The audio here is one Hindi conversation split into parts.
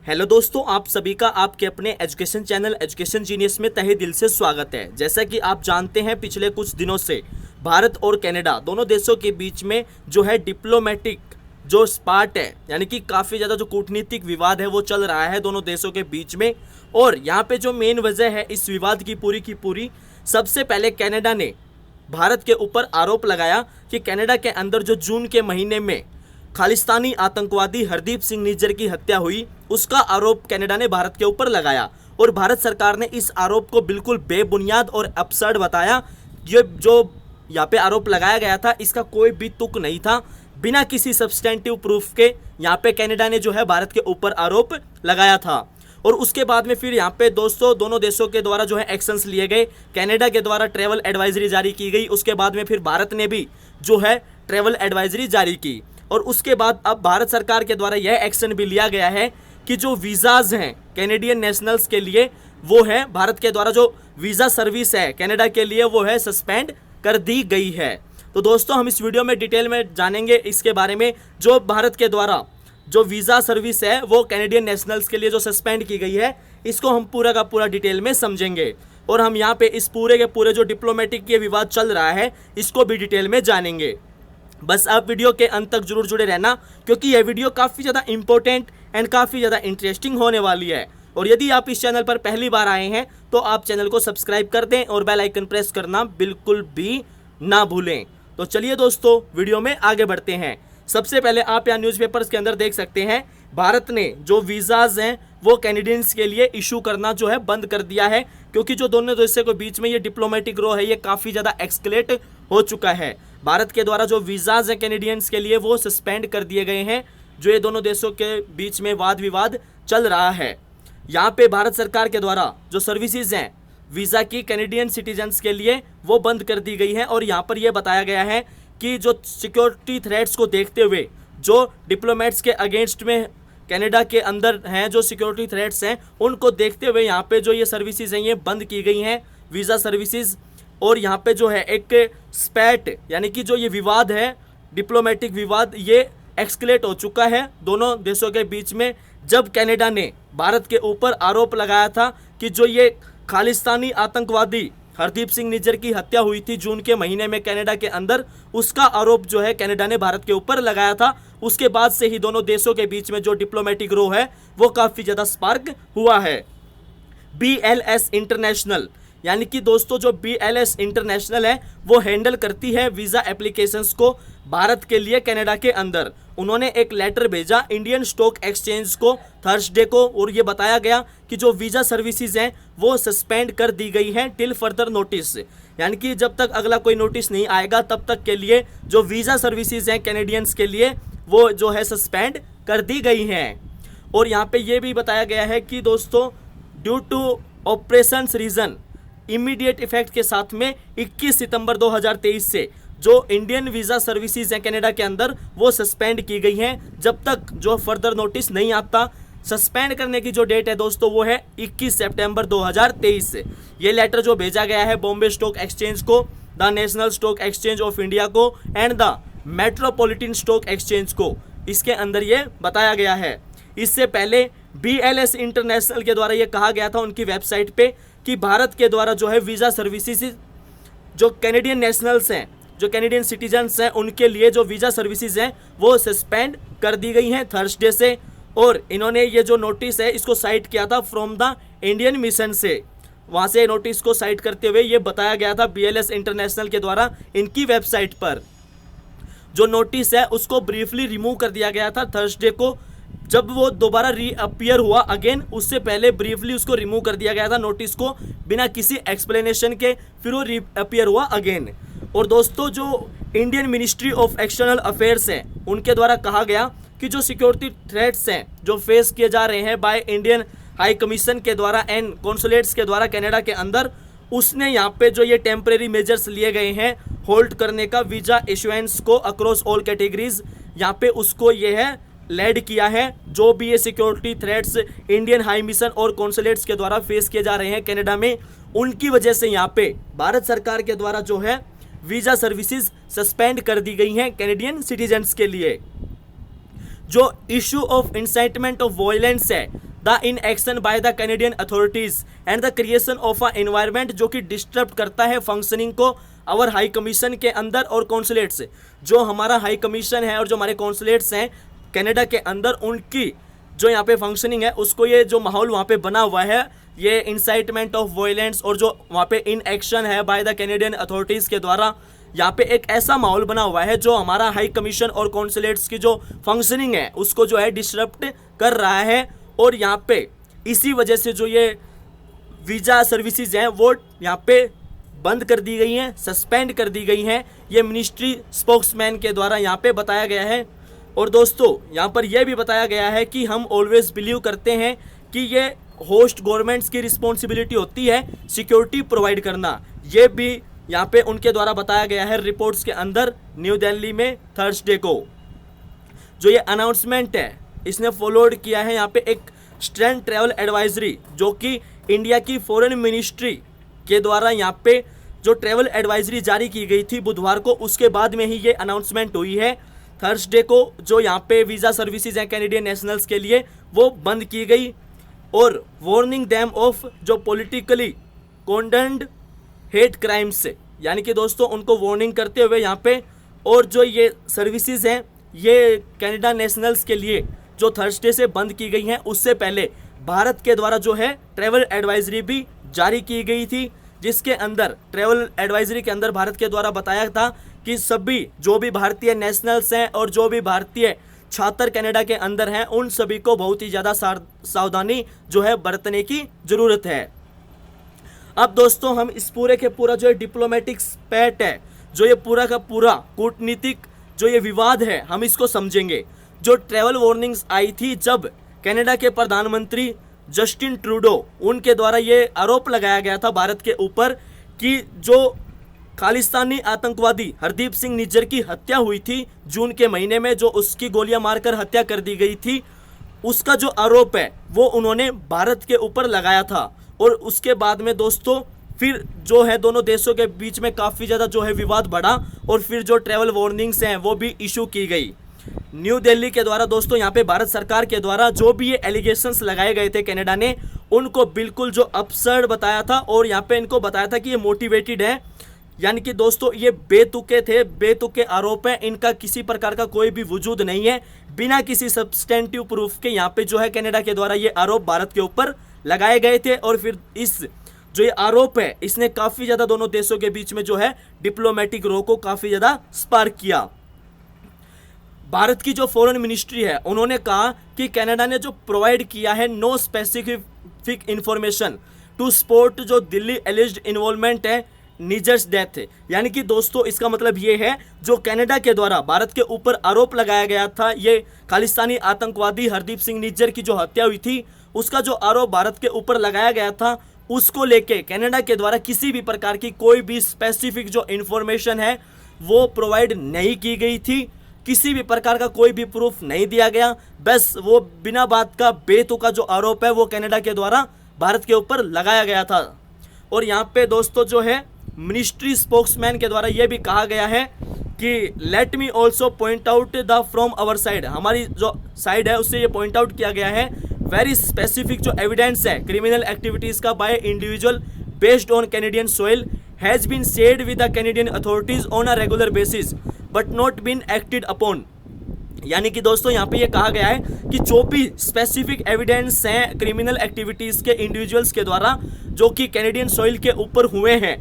हेलो दोस्तों, आप सभी का आपके अपने एजुकेशन चैनल एजुकेशन जीनियस में तहे दिल से स्वागत है। जैसा कि आप जानते हैं, पिछले कुछ दिनों से भारत और कनाडा दोनों देशों के बीच में जो है डिप्लोमेटिक जो स्पार्ट है, यानी कि काफ़ी ज़्यादा जो कूटनीतिक विवाद है वो चल रहा है दोनों देशों के बीच में। और यहाँ पे जो मेन वजह है इस विवाद की पूरी, सबसे पहले कनाडा ने भारत के ऊपर आरोप लगाया कि कनाडा के अंदर जो जून के महीने में खालिस्तानी आतंकवादी हरदीप सिंह निज्जर की हत्या हुई, उसका आरोप कनाडा ने भारत के ऊपर लगाया। और भारत सरकार ने इस आरोप को बिल्कुल बेबुनियाद और अपसर्ड बताया। ये जो यहाँ पे आरोप लगाया गया था, इसका कोई भी तुक नहीं था। बिना किसी सब्सटेंटिव प्रूफ के यहाँ पे कनाडा ने जो है भारत के ऊपर आरोप लगाया था। और उसके बाद में फिर यहाँ पे दोस्तों दोनों देशों के द्वारा जो है एक्शंस लिए गए। कनाडा के द्वारा ट्रैवल एडवाइजरी जारी की गई, उसके बाद में फिर भारत ने भी जो है ट्रैवल एडवाइजरी जारी की। और उसके बाद अब भारत सरकार के द्वारा यह एक्शन भी लिया गया है कि जो वीज़ाज हैं कैनेडियन नेशनल्स के लिए, वो है भारत के द्वारा जो वीज़ा सर्विस है कनाडा के लिए, वो है सस्पेंड कर दी गई है। तो दोस्तों हम इस वीडियो में डिटेल में जानेंगे इसके बारे में। जो भारत के द्वारा जो वीज़ा सर्विस है वो कैनेडियन नेशनल्स के लिए जो सस्पेंड की गई है, इसको हम पूरा का पूरा डिटेल में समझेंगे। और हम यहाँ पे इस पूरे के पूरे जो डिप्लोमेटिक ये विवाद चल रहा है, इसको भी डिटेल में जानेंगे। बस आप वीडियो के अंत तक जरूर जुड़े रहना, क्योंकि यह वीडियो काफ़ी ज़्यादा इंपॉर्टेंट एंड काफ़ी ज़्यादा इंटरेस्टिंग होने वाली है। और यदि आप इस चैनल पर पहली बार आए हैं तो आप चैनल को सब्सक्राइब कर दें और बेल आइकन प्रेस करना बिल्कुल भी ना भूलें। तो चलिए दोस्तों वीडियो में आगे बढ़ते हैं। सबसे पहले आप यहाँ न्यूज़पेपर्स के अंदर देख सकते हैं, भारत ने जो वीज़ाज हैं वो कैनेडियंस के लिए इशू करना जो है बंद कर दिया है, क्योंकि जो दोनों देशों के बीच में ये डिप्लोमेटिक रो है ये काफ़ी ज़्यादा एक्सकेलेट हो चुका है। भारत के द्वारा जो वीज़ाज हैं कैनेडियंस के लिए वो सस्पेंड कर दिए गए हैं। जो ये दोनों देशों के बीच में वाद विवाद चल रहा है, यहाँ पे भारत सरकार के द्वारा जो सर्विसेज हैं वीज़ा की कैनेडियन सिटीजन्स के लिए वो बंद कर दी गई है। और यहाँ पर यह बताया गया है कि जो सिक्योरिटी थ्रेट्स को देखते हुए जो डिप्लोमेट्स के अगेंस्ट में कनाडा के अंदर हैं, जो सिक्योरिटी थ्रेट्स हैं, उनको देखते हुए यहाँ पे जो ये सर्विसेज हैं ये बंद की गई हैं, वीज़ा सर्विसेज। और यहाँ पे जो है एक स्पैट, यानी कि जो ये विवाद है डिप्लोमेटिक विवाद, ये एक्सकेलेट हो चुका है दोनों देशों के बीच में। जब कनाडा ने भारत के ऊपर आरोप लगाया था कि जो ये खालिस्तानी आतंकवादी हरदीप सिंह निज्जर की हत्या हुई थी जून के महीने में कनाडा के अंदर, उसका आरोप जो है कनाडा ने भारत के ऊपर लगाया था। उसके बाद से ही दोनों देशों के बीच में जो डिप्लोमेटिक रो है वो काफ़ी ज़्यादा स्पार्क हुआ है। BLS इंटरनेशनल, यानी कि दोस्तों जो BLS इंटरनेशनल है वो हैंडल करती है वीज़ा एप्लीकेशंस को भारत के लिए कनाडा के अंदर। उन्होंने एक लेटर भेजा इंडियन स्टॉक एक्सचेंज को थर्सडे को, और ये बताया गया कि जो वीज़ा सर्विसेज हैं वो सस्पेंड कर दी गई हैं टिल फर्दर नोटिस, यानी कि जब तक अगला कोई नोटिस नहीं आएगा तब तक के लिए जो वीज़ा सर्विसेज हैं कैनेडियंस के लिए वो जो है सस्पेंड कर दी गई हैं। और यहाँ पे ये भी बताया गया है कि दोस्तों due to operations reason immediate effect के साथ में 21 सितंबर 2023 से जो इंडियन वीज़ा सर्विसेज हैं कनाडा के अंदर वो सस्पेंड की गई हैं, जब तक जो फर्दर नोटिस नहीं आता। सस्पेंड करने की जो डेट है दोस्तों वो है 21 सितंबर 2023 से। ये लेटर जो भेजा गया है बॉम्बे स्टॉक एक्सचेंज को, the national stock exchange of India को and the metropolitan stock exchange को, इसके अंदर ये बताया गया है। इससे पहले BLS इंटरनेशनल के द्वारा ये कहा गया था उनकी वेबसाइट पे कि भारत के द्वारा जो है वीज़ा सर्विसेज जो कैनेडियन नेशनल्स हैं, जो कैनेडियन सिटीजन्स हैं, उनके लिए जो वीज़ा सर्विसेज हैं वो सस्पेंड कर दी गई हैं थर्सडे से। और इन्होंने ये जो नोटिस है इसको साइट किया था फ्रॉम द इंडियन मिशन से, वहाँ से नोटिस को साइट करते हुए ये बताया गया था BLS इंटरनेशनल के द्वारा इनकी वेबसाइट पर। जो नोटिस है उसको ब्रीफली रिमूव कर दिया गया था थर्सडे को, जब वो दोबारा रीअपियर हुआ अगेन, उससे पहले ब्रीफली उसको रिमूव कर दिया गया था नोटिस को बिना किसी एक्सप्लेनेशन के, फिर वो रीअपियर हुआ अगेन। और दोस्तों जो Indian ministry of external affairs है उनके द्वारा कहा गया कि जो सिक्योरिटी थ्रेट्स हैं जो फेस किए जा रहे हैं बाय इंडियन हाई कमीशन के द्वारा एंड कॉन्सुलेट्स के द्वारा कनाडा के अंदर, उसने यहाँ पे जो ये टेम्परेरी मेजर्स लिए गए हैं होल्ड करने का वीज़ा इशुएंस को अक्रॉस ऑल कैटेगरीज, यहाँ पे उसको ये है लेड किया है। जो भी ये security threats Indian high mission और कॉन्सुलेट्स के द्वारा फेस किए जा रहे हैं कनाडा में, उनकी वजह से यहाँ पे भारत सरकार के द्वारा जो है वीज़ा सर्विसेज सस्पेंड कर दी गई हैं कैनेडियन सिटीजन्स के लिए। जो issue of incitement of violence है the inaction by the Canadian authorities and the creation of a environment जो कि डिस्टर्ब करता है फंक्शनिंग को और हाई कमीशन के अंदर और कॉन्सुलेट्स, जो हमारा हाई कमीशन है और जो हमारे कॉन्सुलेट्स हैं कनाडा के अंदर, उनकी जो यहाँ पे फंक्शनिंग है उसको ये जो माहौल वहाँ पे बना हुआ है, ये इंसाइटमेंट ऑफ वायलेंस और जो वहाँ पे इन एक्शन है बाय द कैनेडियन अथॉरिटीज़ के द्वारा, यहाँ पे एक ऐसा माहौल बना हुआ है जो हमारा हाई कमीशन और कॉन्सुलेट्स की जो फंक्शनिंग है उसको जो है डिस्टर्ब कर रहा है। और यहाँ पे इसी वजह से जो ये वीज़ा सर्विसेज हैं वो यहाँ पे बंद कर दी गई हैं, सस्पेंड कर दी गई हैं, ये मिनिस्ट्री स्पोक्समैन के द्वारा यहाँ पे बताया गया है। और दोस्तों यहाँ पर यह भी बताया गया है कि हम ऑलवेज बिलीव करते हैं कि ये होस्ट गवर्नमेंट्स की रिस्पॉन्सिबिलिटी होती है सिक्योरिटी प्रोवाइड करना, ये भी यहाँ पे उनके द्वारा बताया गया है रिपोर्ट्स के अंदर। न्यू दिल्ली में थर्सडे को जो ये अनाउंसमेंट है इसने फॉलोड किया है यहाँ पे एक स्टैंड ट्रैवल एडवाइजरी जो कि इंडिया की फॉरेन मिनिस्ट्री के द्वारा यहाँ पे जो ट्रैवल एडवाइजरी जारी की गई थी बुधवार को, उसके बाद में ही ये अनाउंसमेंट हुई है। थर्सडे को जो यहाँ पे वीज़ा सर्विसेज हैं कैनेडियन नेशनल्स के लिए वो बंद की गई और वार्निंग देम ऑफ जो पॉलिटिकली कॉन्डेम्ड हेट क्राइम्स से, यानी कि दोस्तों उनको वार्निंग करते हुए यहाँ पे, और जो ये सर्विसेज हैं ये कनाडा नेशनल्स के लिए जो थर्सडे से बंद की गई हैं, उससे पहले भारत के द्वारा जो है ट्रैवल एडवाइजरी भी जारी की गई थी, जिसके अंदर ट्रैवल एडवाइजरी के अंदर भारत के द्वारा बताया था कि सभी जो भी भारतीय नेशनल्स हैं और जो भी भारतीय छात्र कनाडा के अंदर हैं उन सभी को बहुत ही ज़्यादा सावधानी जो है बरतने की ज़रूरत है। अब दोस्तों हम इस पूरे के पूरा जो है डिप्लोमेटिक स्पैट है, जो ये पूरा का पूरा कूटनीतिक जो ये विवाद है, हम इसको समझेंगे। जो ट्रैवल वार्निंग्स आई थी जब कनाडा के प्रधानमंत्री जस्टिन ट्रूडो, उनके द्वारा ये आरोप लगाया गया था भारत के ऊपर कि जो खालिस्तानी आतंकवादी हरदीप सिंह निज्जर की हत्या हुई थी जून के महीने में, जो उसकी गोलियां मारकर हत्या कर दी गई थी, उसका जो आरोप है वो उन्होंने भारत के ऊपर लगाया था। और उसके बाद में दोस्तों फिर जो है दोनों देशों के बीच में काफ़ी ज़्यादा जो है विवाद बढ़ा और फिर जो ट्रैवल वार्निंग्स हैं वो भी इशू की गई न्यू दिल्ली के द्वारा। दोस्तों यहाँ पे भारत सरकार के द्वारा जो भी ये एलिगेशंस लगाए गए थे कनाडा ने, उनको बिल्कुल जो अपसर्ड बताया था और यहाँ पे इनको बताया था कि ये मोटिवेटेड है, यानी कि दोस्तों ये बेतुके थे, बेतुके आरोप हैं, इनका किसी प्रकार का कोई भी वजूद नहीं है। बिना किसी सब्सटेंटिव प्रूफ के यहाँ पे जो है कनाडा के द्वारा ये आरोप भारत के ऊपर लगाए गए थे। और फिर इस जो ये आरोप है इसने काफ़ी ज़्यादा दोनों देशों के बीच में जो है डिप्लोमेटिक रो को काफ़ी ज़्यादा स्पार्क किया। भारत की जो फॉरेन मिनिस्ट्री है उन्होंने कहा कि कनाडा ने जो प्रोवाइड किया है no specific information to support जो दिल्ली एलिज्ड इन्वॉल्वमेंट है निजर्स डेथ है, यानी कि दोस्तों इसका मतलब ये है जो कनाडा के द्वारा भारत के ऊपर आरोप लगाया गया था, ये खालिस्तानी आतंकवादी हरदीप सिंह निज्जर की जो हत्या हुई थी उसका जो आरोप भारत के ऊपर लगाया गया था, उसको लेके कनाडा के द्वारा किसी भी प्रकार की कोई भी स्पेसिफिक जो इन्फॉर्मेशन है वो प्रोवाइड नहीं की गई थी। किसी भी प्रकार का कोई भी प्रूफ नहीं दिया गया, बस वो बिना बात का बेतुका जो आरोप है वो कनाडा के द्वारा भारत के ऊपर लगाया गया था। और यहाँ पे दोस्तों जो है मिनिस्ट्री स्पोक्समैन के द्वारा ये भी कहा गया है कि let me also point out the from our side, हमारी जो साइड है उससे ये पॉइंट आउट किया गया है वेरी स्पेसिफिक जो एविडेंस है क्रिमिनल एक्टिविटीज़ का by individual based on Canadian soil has been shared with the Canadian authorities on a regular basis but not been acted upon. यानी कि दोस्तों यहाँ पे ये कहा गया है कि जो भी स्पेसिफिक एविडेंस हैं क्रिमिनल एक्टिविटीज़ के इंडिविजुअल्स के द्वारा जो कि कैनेडियन सॉइल के ऊपर हुए हैं,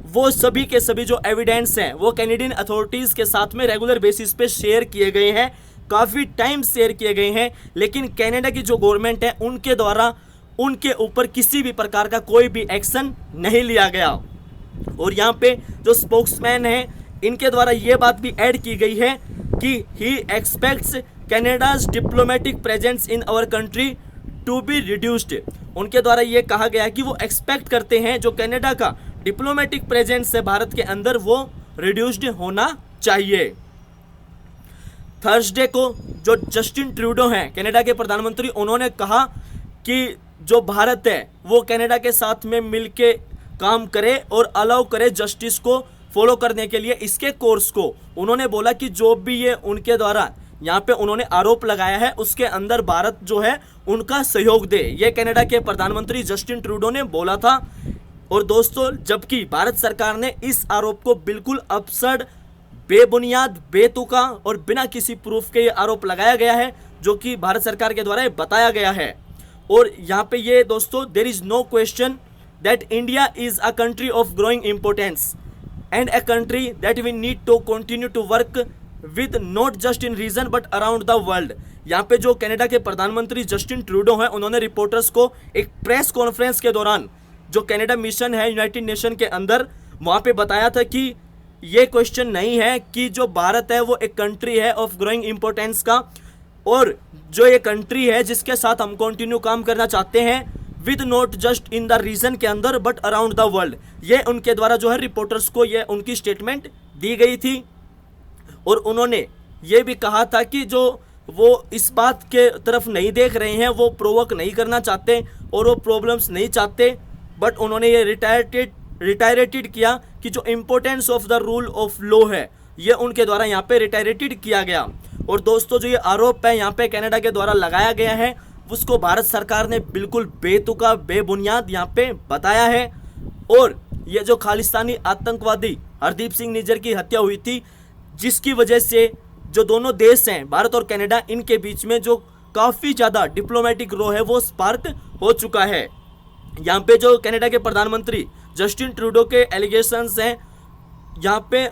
वो सभी के सभी जो एविडेंस हैं वो कैनेडियन अथॉरिटीज़ के साथ में रेगुलर बेसिस पे शेयर किए गए हैं, काफ़ी टाइम शेयर किए गए हैं, लेकिन कनाडा की जो गवर्नमेंट है उनके द्वारा उनके ऊपर किसी भी प्रकार का कोई भी एक्शन नहीं लिया गया। और यहाँ पे जो स्पोक्समैन है इनके द्वारा ये बात भी ऐड की गई है कि he expects Canada's diplomatic presence in our country to be reduced. उनके द्वारा ये कहा गया कि वो एक्सपेक्ट करते हैं जो कनाडा का डिप्लोमेटिक प्रेजेंस है भारत के अंदर वो रिड्यूस्ड होना चाहिए। थर्सडे को जो जस्टिन ट्रूडो हैं कनाडा के प्रधानमंत्री, उन्होंने कहा कि जो भारत है वो कनाडा के साथ में मिलके काम करे और अलाउ करे जस्टिस को फॉलो करने के लिए इसके कोर्स को। उन्होंने बोला कि जो भी ये उनके द्वारा यहाँ पे उन्होंने आरोप लगाया है उसके अंदर भारत जो है उनका सहयोग दे, ये कनाडा के प्रधानमंत्री जस्टिन ट्रूडो ने बोला था। और दोस्तों जबकि भारत सरकार ने इस आरोप को बिल्कुल अपसर्ड, बेबुनियाद, बेतुका और बिना किसी प्रूफ के ये आरोप लगाया गया है, जो कि भारत सरकार के द्वारा बताया गया है। और यहाँ पे ये दोस्तों, there is no question that India is a country of growing importance and a country that we need to continue to work with not just in region but around the world. यहाँ पे जो कनाडा के प्रधानमंत्री जस्टिन ट्रूडो हैं, उन्होंने रिपोर्टर्स को एक प्रेस कॉन्फ्रेंस के दौरान जो कनाडा मिशन है यूनाइटेड नेशन के अंदर, वहाँ पे बताया था कि ये क्वेश्चन नहीं है कि जो भारत है वो एक कंट्री है ऑफ ग्रोइंग इंपोर्टेंस का, और जो ये कंट्री है जिसके साथ हम कंटिन्यू काम करना चाहते हैं with not just in the region के अंदर बट अराउंड द वर्ल्ड। ये उनके द्वारा जो है रिपोर्टर्स को ये उनकी स्टेटमेंट दी गई थी। और उन्होंने ये भी कहा था कि जो वो इस बात के तरफ नहीं देख रहे हैं, वो प्रोवोक नहीं करना चाहते और वो प्रॉब्लम्स नहीं चाहते, बट उन्होंने ये रिटायरेटेड किया कि जो importance of the rule of law है ये उनके द्वारा यहाँ पे रिटायरेटेड किया गया। और दोस्तों जो ये आरोप है यहाँ पे कनाडा के द्वारा लगाया गया है, उसको भारत सरकार ने बिल्कुल बेतुका, बेबुनियाद यहाँ पे बताया है। और ये जो खालिस्तानी आतंकवादी हरदीप सिंह निज्जर की हत्या हुई थी, जिसकी वजह से जो दोनों देश हैं भारत और कनाडा, इनके बीच में जो काफ़ी ज़्यादा डिप्लोमेटिक रो है वो स्पार्क हो चुका है। यहाँ पे जो कनाडा के प्रधानमंत्री जस्टिन ट्रूडो के एलिगेशंस हैं, यहाँ पे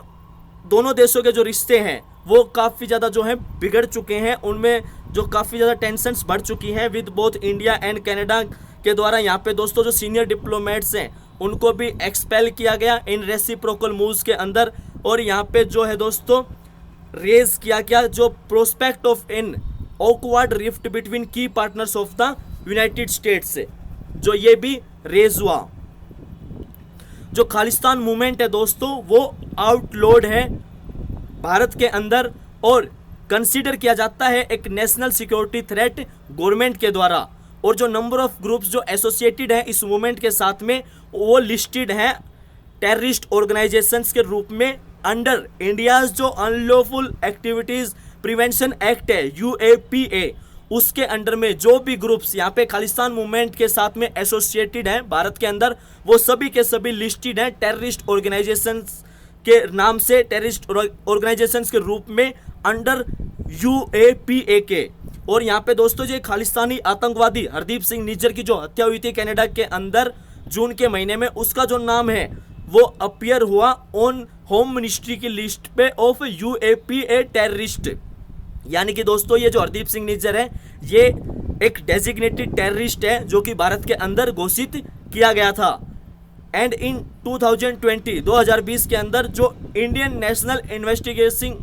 दोनों देशों के जो रिश्ते हैं वो काफ़ी ज़्यादा जो है बिगड़ चुके हैं, उनमें जो काफ़ी ज़्यादा टेंशन्स बढ़ चुकी हैं with both India and Canada के द्वारा। यहाँ पे दोस्तों जो सीनियर डिप्लोमेट्स हैं उनको भी एक्सपेल किया गया इन रेसिप्रोकल मूव्स के अंदर। और यहाँ पे जो है दोस्तों रेज किया गया जो prospect of an awkward rift between key partners of the United States, जो ये भी रेज हुआ। जो खालिस्तान मूवमेंट है दोस्तों वो आउटलॉड है भारत के अंदर और कंसीडर किया जाता है एक नेशनल सिक्योरिटी थ्रेट गवर्नमेंट के द्वारा। और जो नंबर ऑफ ग्रुप्स जो एसोसिएटेड हैं इस मूवमेंट के साथ में, वो लिस्टेड हैं टेररिस्ट ऑर्गेनाइजेशंस के रूप में अंडर इंडियाज जो अनलॉफुल एक्टिविटीज प्रिवेंशन एक्ट है UAPA, उसके अंडर में जो भी ग्रुप्स यहाँ पे खालिस्तान मूवमेंट के साथ में एसोसिएटेड हैं भारत के अंदर, वो सभी के सभी लिस्टेड हैं टेररिस्ट ऑर्गेनाइजेशंस के नाम से, टेररिस्ट ऑर्गेनाइजेशंस के रूप में अंडर UAPA के। और यहाँ पे दोस्तों जो खालिस्तानी आतंकवादी हरदीप सिंह निज्जर की जो हत्या हुई थी कनाडा के अंदर जून के महीने में, उसका जो नाम है वो अपीयर हुआ ऑन होम मिनिस्ट्री की लिस्ट पे ऑफ UAPA टेररिस्ट। यानी कि दोस्तों ये जो हरदीप सिंह निज्जर है ये एक डेजिग्नेटेड टेररिस्ट है जो कि भारत के अंदर घोषित किया गया था। एंड इन 2020 के अंदर जो इंडियन नेशनल इन्वेस्टिगेशन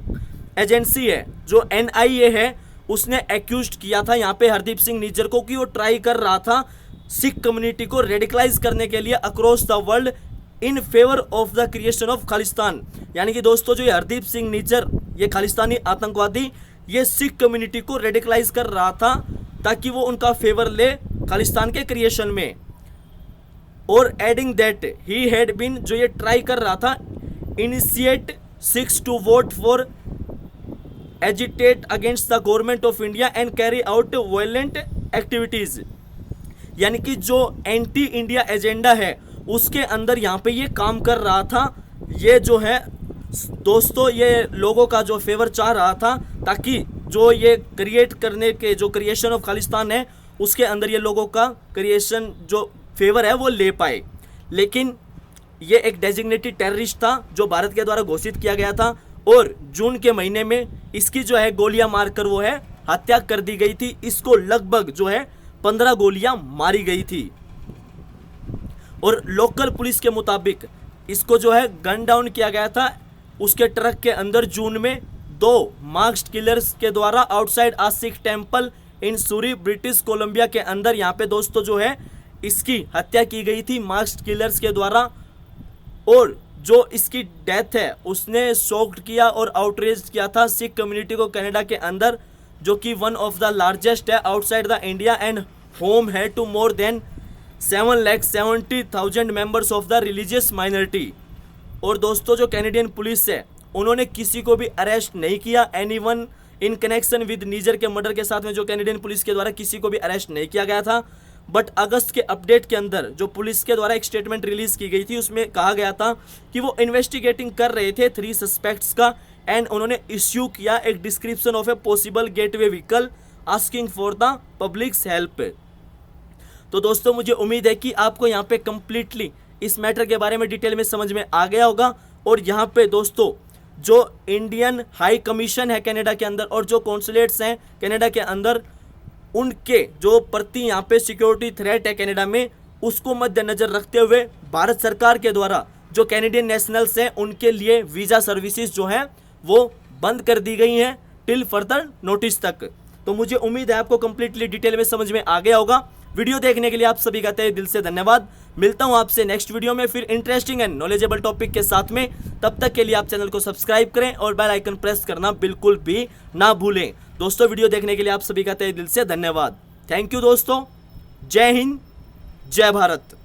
एजेंसी है जो NIA है, उसने एक्यूज्ड किया था यहाँ पे हरदीप सिंह निज्जर को कि वो ट्राई कर रहा था सिख कम्युनिटी को रेडिकलाइज करने के लिए across the world in favour of the creation of Khalistan. यानी कि दोस्तों जो ये हरदीप सिंह निज्जर, ये खालिस्तानी आतंकवादी, ये सिख कम्युनिटी को रेडिकलाइज कर रहा था ताकि वो उनका फेवर ले खालिस्तान के क्रिएशन में। और adding that he had been, जो ये ट्राई कर रहा था initiate six to vote for agitate against the government of India and carry out violent activities. यानी कि जो एंटी इंडिया एजेंडा है उसके अंदर यहाँ पे ये काम कर रहा था। ये जो है दोस्तों ये लोगों का जो फेवर चाह रहा था ताकि जो ये क्रिएट करने के जो क्रिएशन ऑफ खालिस्तान है उसके अंदर ये लोगों का क्रिएशन जो फेवर है वो ले पाए। लेकिन ये एक डेजिग्नेटेड टेररिस्ट था जो भारत के द्वारा घोषित किया गया था और जून के महीने में इसकी जो है गोलियां मारकर वो है हत्या कर दी गई थी। इसको लगभग जो है 15 गोलियां मारी गई थी। और लोकल पुलिस के मुताबिक इसको जो है गन डाउन किया गया था उसके ट्रक के अंदर जून में 2 मार्क्स्ड किलर्स के द्वारा outside a Sikh temple in Surrey British Columbia के अंदर। यहाँ पे दोस्तों जो है इसकी हत्या की गई थी मार्क्स्ड किलर्स के द्वारा। और जो इसकी डेथ है उसने शॉक्ड किया और आउटरेज किया था सिख कम्युनिटी को कनाडा के अंदर, जो कि वन ऑफ द लार्जेस्ट है outside the India and home है to more than 7,70,000 members of the religious minority. और दोस्तों जो कैनेडियन पुलिस है उन्होंने किसी को भी अरेस्ट नहीं किया, एनीवन इन कनेक्शन विद नीजर के मर्डर के साथ में जो कैनेडियन पुलिस के द्वारा किसी को भी अरेस्ट नहीं किया गया था। बट अगस्त के अपडेट के अंदर जो पुलिस के द्वारा एक स्टेटमेंट रिलीज की गई थी उसमें कहा गया था कि वो इन्वेस्टिगेटिंग कर रहे थे 3 सस्पेक्ट्स का एंड उन्होंने इश्यू किया एक description of a possible gateway vehicle asking for the publics help. तो दोस्तों मुझे उम्मीद है कि आपको यहाँ पे कंप्लीटली इस मैटर के बारे में डिटेल में समझ में आ गया होगा। और यहाँ पे दोस्तों जो इंडियन हाई कमीशन है कनाडा के अंदर और जो कॉन्सुलेट्स हैं कनाडा के अंदर, उनके जो प्रति यहाँ पे सिक्योरिटी थ्रेट है कनाडा में, उसको मद्देनजर रखते हुए भारत सरकार के द्वारा जो कैनेडियन नेशनल्स हैं उनके लिए वीज़ा सर्विसेज जो हैं वो बंद कर दी गई हैं टिल फर्दर नोटिस तक। तो मुझे उम्मीद है आपको कंप्लीटली डिटेल में समझ में आ गया होगा। वीडियो देखने के लिए आप सभी का तहे दिल से धन्यवाद। मिलता हूं आपसे नेक्स्ट वीडियो में फिर इंटरेस्टिंग एंड नॉलेजेबल टॉपिक के साथ में। तब तक के लिए आप चैनल को सब्सक्राइब करें और बेल आइकन प्रेस करना बिल्कुल भी ना भूलें। दोस्तों वीडियो देखने के लिए आप सभी का तहे दिल से धन्यवाद। थैंक यू दोस्तों। जय हिंद, जय भारत।